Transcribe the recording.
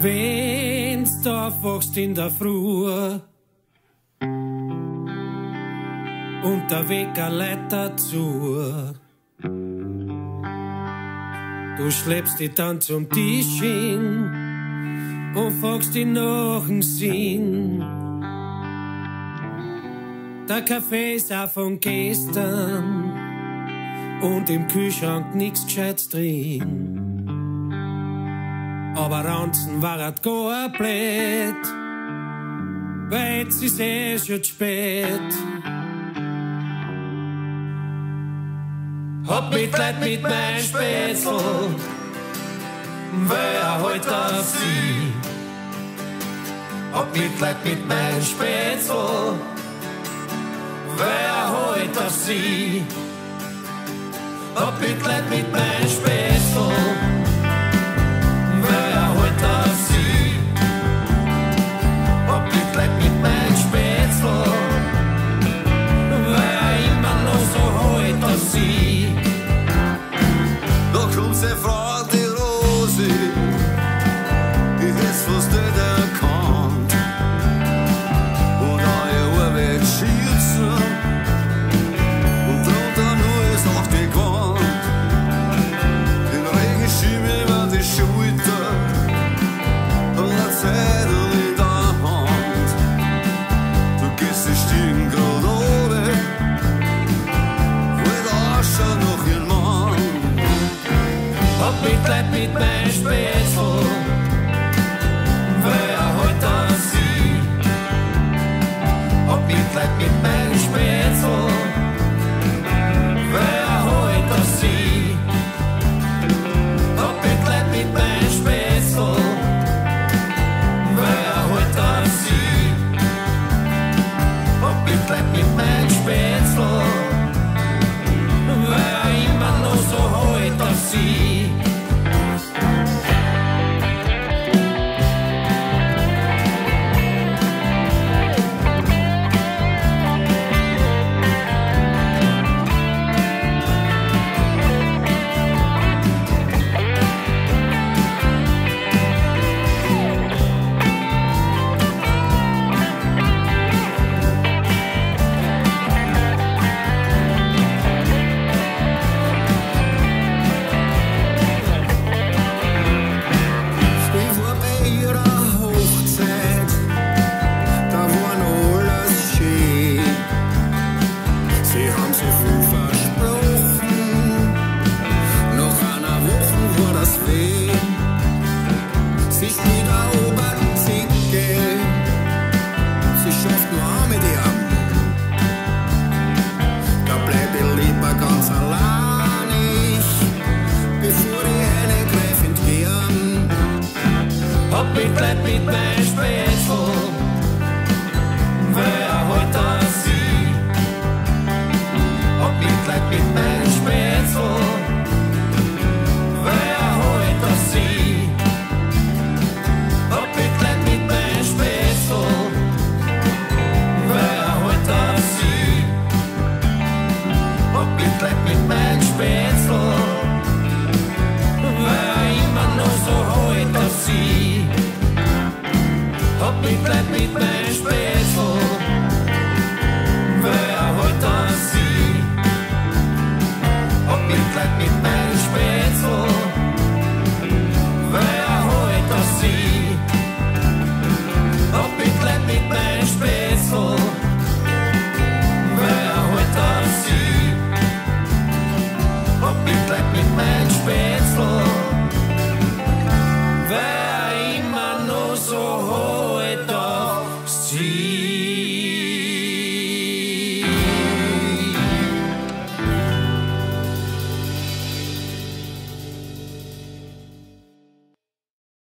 Wenn's da aufwachst in der Früh und der Wecker lädt dazu, du schleppst dich dann zum Tisch hin und fragst dich nach dem Sinn. Der Kaffee ist auch von gestern und im Kühlschrank nix Gescheites drin. Aber ranzen war halt gar blöd, weil jetzt ist schon spät. Hab Mitleid mit mein Spätzl, wer heut auf sie. Hab Mitleid mit mein Spätzl, wer heut auf sie. Hab Mitleid mit mein Spätzl, wer heut auf sie. Hab Mitleid mit mein Spätzl, wer immer noch so heut auf sie. Da kommt seine Frau, die Rosi, die hätt's fast nicht erkannt. Und eure Uhr wird schießen und drunter nur ist auch die Gewand. Den Regen schieb über die Schulter und eine Zettel in der Hand. Du gehst die Stiegen grad runter, weil der Arsch noch ihren Mann. Hab Mitleid mit mein Spätzl, wer heut auf sie. Hab Mitleid mit mein Spätzl, wer heut auf sie. Hab Mitleid mit mein Spätzl, wer heut auf sie. Hab Mitleid mit mein Spätzl, wer immer noch so heut auf sie.